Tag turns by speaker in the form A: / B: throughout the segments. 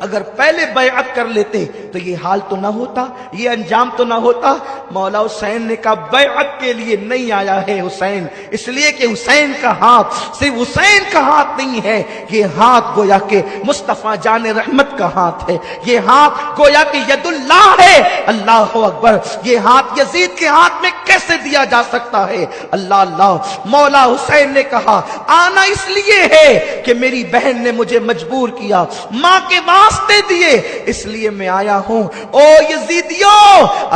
A: اگر پہلے بیعت کر لیتے تو یہ حال تو نہ ہوتا, یہ انجام تو نہ ہوتا. مولا حسین نے کہا بیعت کے لیے نہیں آیا ہے حسین, اس لیے کہ حسین کا ہاتھ صرف حسین کا ہاتھ نہیں ہے, یہ ہاتھ گویا کہ مصطفیٰ جان رحمت کا ہاتھ ہے, یہ ہاتھ گویا کہ ید اللہ ہے. اللہ اکبر. یہ ہاتھ یزید کے ہاتھ میں کیسے دیا جا سکتا ہے؟ اللہ اللہ. مولا حسین نے کہا آنا اس لیے ہے کہ میری بہن نے مجھے مجبور کیا, ماں کے واسطے دیے, اس لیے میں آیا ہوں. او یزیدیو,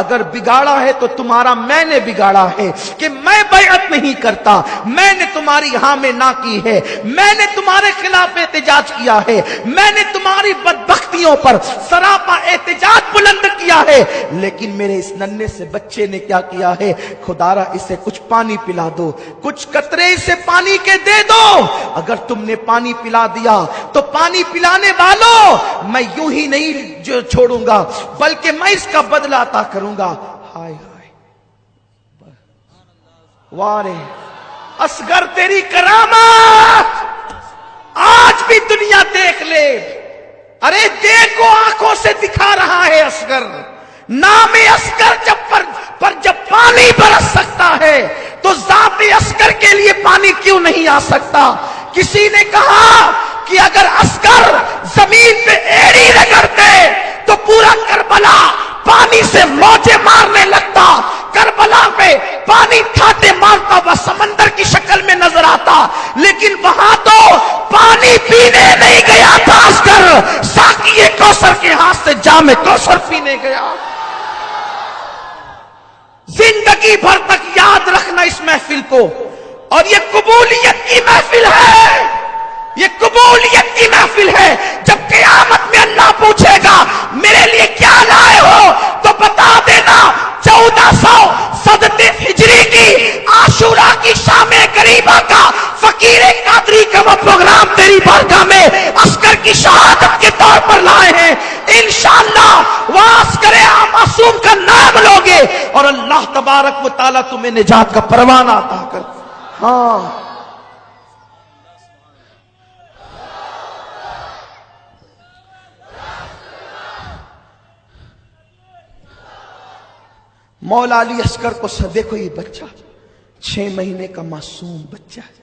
A: اگر بگاڑا ہے تو تمہارا میں نے بگاڑا ہے کہ میں بیعت نہیں کرتا, میں نے تمہاری ہاں میں نہ کی ہے, میں نے تمہارے خلاف احتجاج کیا ہے, میں نے تمہاری بدبختیوں پر سراپا احتجاج بلند کیا ہے, لیکن میرے اس ننھے سے بچے نے کیا کیا ہے؟ خدارا اسے کچھ پانی پلا دو, کچھ قطرے اسے پانی کے دے دو. اگر تم نے پانی پلا دیا تو پانی پلانے والوں میں یوں ہی نہیں جو چھوڑوں گا بلکہ میں اس کا بدلہ عطا کروں گا. ہائے ہائے وارے اصغر تیری کرامات آج بھی دنیا دیکھ لے. ارے دیکھو آنکھوں سے دکھا رہا ہے اصغر. نام اصغر جب پانی برس سکتا ہے تو ذات اصغر کے لیے پانی کیوں نہیں آ سکتا؟ کسی نے کہا کہ اگر اصغر زمین پہ ایڑی رگڑتے تو پورا کربلا پانی سے موجیں مارنے لگتا, کربلا میں پانی ٹھاٹے مارتا وہ سمندر کی شکل میں نظر آتا, لیکن وہاں تو پانی پینے نہیں گیا تھا اصغر, ساقی کوثر کے ہاتھ سے جام کوثر پینے گیا. زندگی بھر تک یاد رکھنا اس محفل کو, اور یہ قبولیت کی محفل ہے, یہ قبولیت کی محفل ہے. جب قیامت میں اللہ پوچھے گا میرے لیے کیا لائے ہو تو بتا دینا 1400 ہجری کی عاشورہ کی شام قریبہ کا فقیر قادری کا وہ پروگرام تیری بارگاہ میں اصغر کی شہادت کے طور پر لائے ہیں. انشاءاللہ وہ اصغر معصوم کا نام لوگے اور اللہ تبارک و تعالیٰ تمہیں نجات کا پروانہ عطا کر. ہاں مولا علی اصغر کو دیکھو, یہ بچہ 6 مہینے کا معصوم بچہ ہے,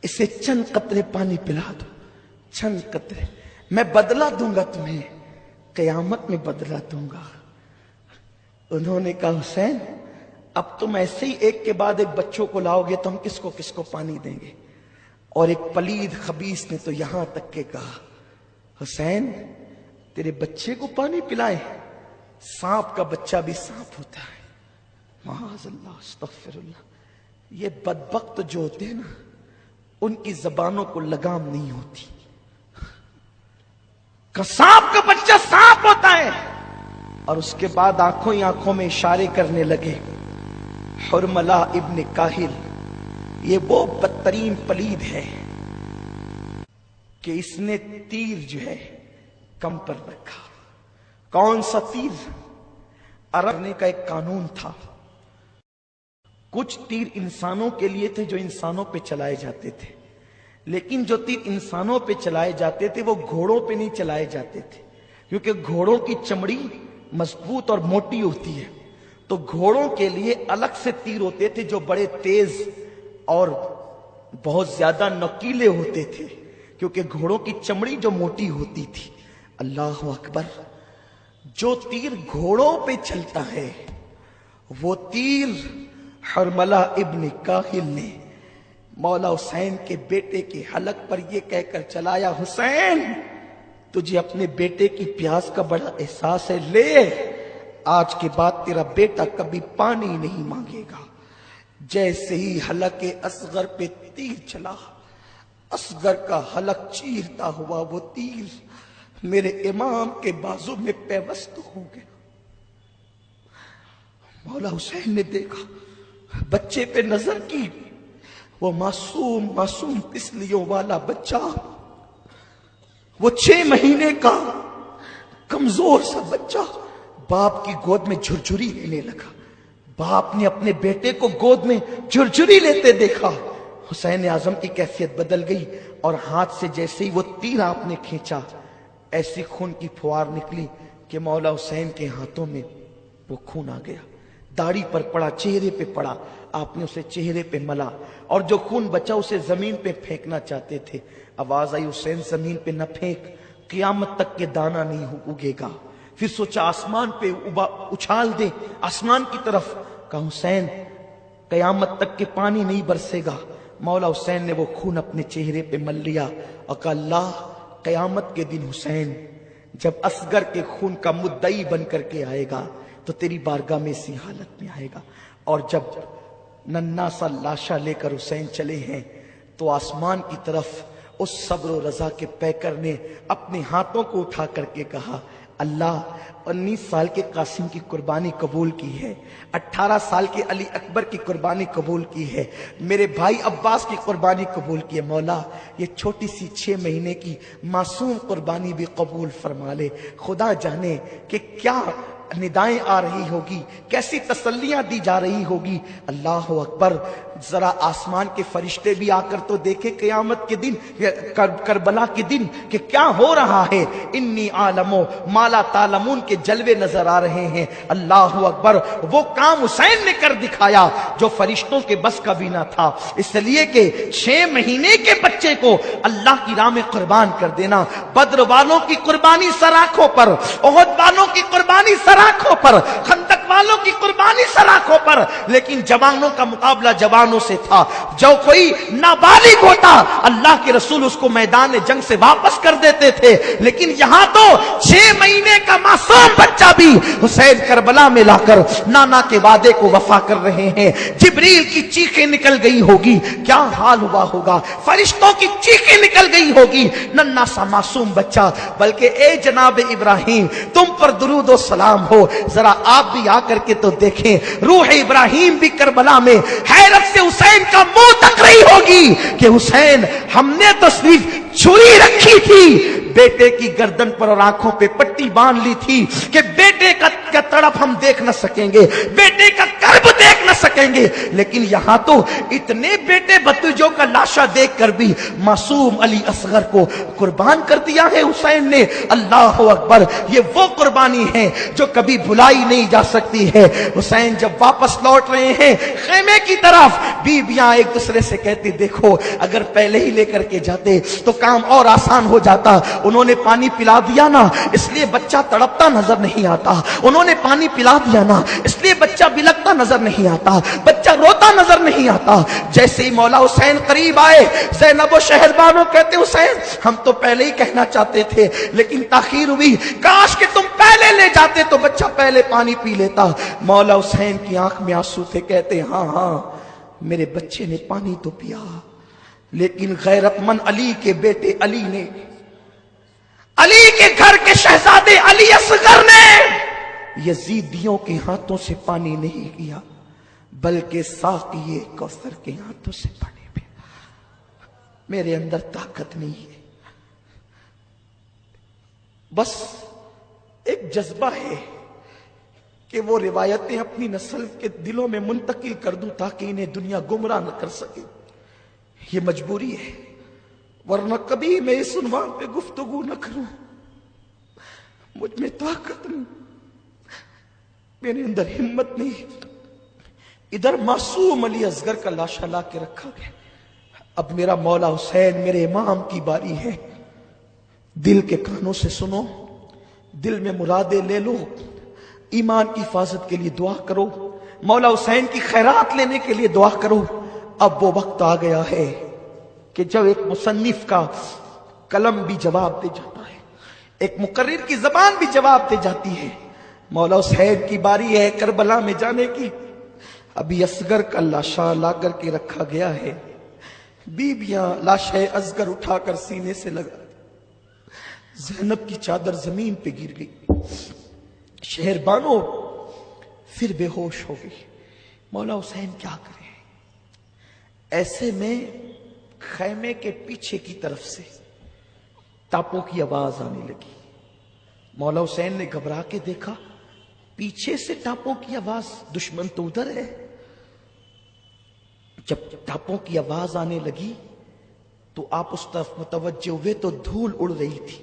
A: اسے چند قطرے پانی پلا دو, چند قطرے, میں بدلہ دوں گا تمہیں, قیامت میں بدلہ دوں گا. انہوں نے کہا حسین اب تم ایسے ہی ایک کے بعد ایک بچوں کو لاؤ گے تو ہم کس کو پانی دیں گے؟ اور ایک پلید خبیث نے تو یہاں تک کہ کہا حسین تیرے بچے کو پانی پلائے؟ سانپ کا بچہ بھی سانپ ہوتا ہے. معاذ اللہ, استغفر اللہ. یہ بدبخت جو ہوتے ہیں نا ان کی زبانوں کو لگام نہیں ہوتی. سانپ کا بچہ سانپ ہوتا ہے. اور اس کے بعد آنکھوں ہی آنکھوں میں اشارے کرنے لگے. حرملہ ابن کاہل یہ وہ بدترین پلید ہے کہ اس نے تیر جو ہے کم پر رکھا. کون سا تیر؟ عرب نے کا ایک قانون تھا, کچھ تیر انسانوں کے لیے تھے جو انسانوں پہ چلائے جاتے تھے, لیکن جو تیر انسانوں پہ چلائے جاتے تھے وہ گھوڑوں پہ نہیں چلائے جاتے تھے, کیونکہ گھوڑوں کی چمڑی مضبوط اور موٹی ہوتی ہے. تو گھوڑوں کے لیے الگ سے تیر ہوتے تھے جو بڑے تیز اور بہت زیادہ نوکیلے ہوتے تھے, کیونکہ گھوڑوں کی چمڑی جو موٹی ہوتی تھی. اللہ اکبر. جو تیر گھوڑوں پہ چلتا ہے وہ تیر حرملہ ابن کاہل نے مولا حسین کے بیٹے کے حلق پر یہ کہہ کر چلایا, حسین تجھے اپنے بیٹے کی پیاس کا بڑا احساس ہے, لے آج کے بعد تیرا بیٹا کبھی پانی نہیں مانگے گا. جیسے ہی حلق اصغر پہ تیر چلا, اصغر کا حلق چیرتا ہوا وہ تیر میرے امام کے بازو میں پیوست ہو گیا. مولا حسین نے دیکھا, بچے پہ نظر کی, وہ معصوم تسلیوں والا بچہ, وہ 6 مہینے کا کمزور سا بچہ باپ کی گود میں جھرجھری لینے لگا. باپ نے اپنے بیٹے کو گود میں جھرجھری لیتے دیکھا. حسین اعظم کی کیفیت بدل گئی اور ہاتھ سے جیسے ہی وہ تیر آپ نے کھینچا ایسی خون کی پھوار نکلی کہ مولا حسین کے ہاتھوں میں وہ خون آ گیا، داڑھی پر پڑا، چہرے پہ پڑا، آپ نے اسے چہرے پہ ملا، اور جو خون بچا اسے زمین پہ پھینکنا چاہتے تھے۔ آواز آئی حسین زمین پہ نہ پھینک، قیامت تک کے دانا نہیں اگے گا۔ پھر سوچا آسمان پہ اچھال دے، آسمان کی طرف، کہا حسین قیامت تک کے پانی نہیں برسے گا۔ مولا حسین نے وہ خون اپنے چہرے پہ مل لیا اور کہا اللہ قیامت کے دن حسین جب اصغر کے خون کا مدعی بن کر کے آئے گا تو تیری بارگاہ میں اسی حالت میں آئے گا۔ اور جب ننھا سا لاشا لے کر حسین چلے ہیں تو آسمان کی طرف اس صبر و رضا کے پیکر نے اپنے ہاتھوں کو اٹھا کر کے کہا اللہ 19 سال کے قاسم کی قربانی قبول کی ہے، 18 سال کے علی اکبر کی قربانی قبول کی ہے، میرے بھائی عباس کی قربانی قبول کی ہے، مولا یہ چھوٹی سی 6 مہینے کی معصوم قربانی بھی قبول فرما لے۔ خدا جانے کہ کیا ندائیں آ رہی ہوگی، کیسی تسلیاں دی جا رہی ہوگی۔ اللہ اکبر، ذرا آسمان کے فرشتے بھی آ کر تو دیکھے قیامت کے دن، کربلا کے دن کہ کیا ہو رہا ہے۔ انی عالم ما لا تعلمون کے جلوے نظر آ رہے ہیں۔ اللہ اکبر، وہ کام حسین نے کر دکھایا جو فرشتوں کے بس کا بھی نہ تھا، اس لیے کہ 6 مہینے کے بچے کو اللہ کی راہ میں قربان کر دینا۔ بدر والوں کی قربانی سر آنکھوں پر، احد والوں کی قربانی سر آنکھوں پر، خندق والوں کی قربانی سر آنکھوں پر، لیکن جوانوں کا مقابلہ جوانوں سے تھا۔ جو کوئی نابالغ ہوتا اللہ کے رسول اس کو میدان جنگ سے واپس کر دیتے تھے، لیکن یہاں تو 6 مہینے کا معصوم بچہ بھی حسین کربلا میں لا کر نانا کے وعدے کو وفا کر رہے ہیں۔ جبریل کی چیخیں نکل گئی ہوگی، کیا حال ہوا ہوگا، فرشتوں کی چیخیں نکل گئی ہوگی، ننھا سا معصوم بچہ۔ بلکہ اے جناب ابراہیم تم پر درود و سلام ہو، ذرا آپ بھی آ کر کے تو دیکھیں، روح ابراہیم بھی کربلا میں حیرت سے حسین کا منہ تک رہی ہوگی کہ حسین ہم نے تو صرف چھری رکھی تھی، بیٹے کی گردن پر اور آنکھوں پہ پٹی باندھ لی تھی کہ بیٹے کا تڑپ ہم دیکھ نہ سکیں گے، بیٹے کا کرب دیکھ نہ سکیں گے، لیکن یہاں تو اتنے بیٹے بھتیجوں کا لاشا دیکھ کر بھی معصوم علی اصغر کو قربان کر دیا ہے حسین نے۔ اللہ اکبر، یہ وہ قربانی ہے جو کبھی بھلائی نہیں جا سکتی ہے۔ حسین جب واپس لوٹ رہے ہیں خیمے کی طرف، بیویاں ایک دوسرے سے کہتی دیکھو اگر پہلے ہی لے کر کے جاتے تو کام اور آسان ہو جاتا، انہوں نے پانی پلا دیا نا اس لیے بچہ تڑپتا نظر نہیں آتا، انہوں نے پانی پلا دیا نا اس لیے بچہ بلکتا نظر نہیں آتا، بچہ روتا نظر نہیں آتا۔ جیسے ہی مولا حسین قریب آئے، زینب و شہربانو کہتے حسین ہم تو پہلے ہی کہنا چاہتے تھے لیکن تاخیر ہوئی، کاش کہ تم پہلے لے جاتے تو بچہ پہلے پانی پی لیتا۔ مولا حسین کی آنکھ میں آنسو تھے، کہتے ہاں ہاں میرے بچے نے پانی تو پیا، لیکن غیرت مند علی کے بیٹے علی نے، علی کے گھر کے شہزادے علی اصغر نے یزیدیوں کے ہاتھوں سے پانی نہیں پیا بلکہ ساقی کوثر کے ہاتھوں سے پانی پیا۔ میرے اندر طاقت نہیں ہے، بس ایک جذبہ ہے کہ وہ روایتیں اپنی نسل کے دلوں میں منتقل کر دوں تاکہ انہیں دنیا گمراہ نہ کر سکے، یہ مجبوری ہے، ورنہ کبھی میں اس عنوان پہ گفتگو نہ کروں۔ مجھ میں طاقت نہیں، میرے اندر ہمت نہیں۔ ادھر معصوم علی اصغر کا لاشا لا کے رکھا گیا، اب میرا مولا حسین میرے امام کی باری ہے۔ دل کے کانوں سے سنو، دل میں مرادیں لے لو، ایمان کی حفاظت کے لیے دعا کرو، مولا حسین کی خیرات لینے کے لیے دعا کرو۔ اب وہ وقت آ گیا ہے کہ جب ایک مصنف کا قلم بھی جواب دے جاتا ہے، ایک مقرر کی زبان بھی جواب دے جاتی ہے۔ مولا حسین کی باری ہے کربلا میں جانے کی۔ ابھی اصغر کا لاشا لا کر کے رکھا گیا ہے، بیویاں لاشا اصغر اٹھا کر سینے سے لگا، زینب کی چادر زمین پہ گر گئی، شہربانو پھر بے ہوش ہو گئی۔ مولا حسین کیا کرے؟ ایسے میں خیمے کے پیچھے کی طرف سے ٹاپوں کی آواز آنے لگی۔ مولا حسین نے گھبرا کے دیکھا، پیچھے سے ٹاپوں کی آواز، دشمن تو ادھر ہے۔ جب ٹاپوں کی آواز آنے لگی تو آپ اس طرف متوجہ ہوئے تو دھول اڑ رہی تھی،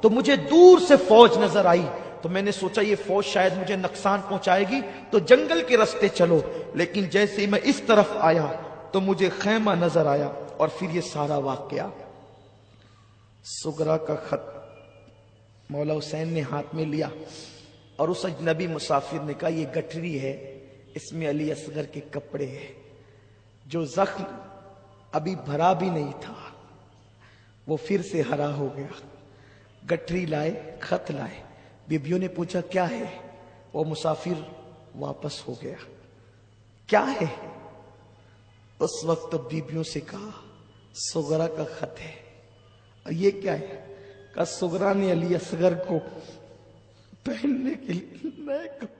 A: تو مجھے دور سے فوج نظر آئی، تو میں نے سوچا یہ فوج شاید مجھے نقصان پہنچائے گی، تو جنگل کے راستے چلو۔ لیکن جیسے ہی میں اس طرف آیا تو مجھے خیمہ نظر آیا، اور پھر یہ سارا واقعہ۔ سغرا کا خط مولا حسین نے ہاتھ میں لیا، اور اس اجنبی مسافر نے کہا یہ گٹھری ہے، اس میں علی اصغر کے کپڑے ہیں، جو زخم ابھی بھرا بھی نہیں تھا وہ پھر سے ہرا ہو گیا۔ گٹھری لائے، خط لائے، بیبیوں نے پوچھا کیا ہے؟ وہ مسافر واپس ہو گیا۔ کیا ہے؟ اس وقت بیبیوں سے کہا سغرا کا خط ہے۔ اور یہ کیا ہے؟ کہا سغرا نے علی اصغر کو پہننے کے لیے نئے کپڑے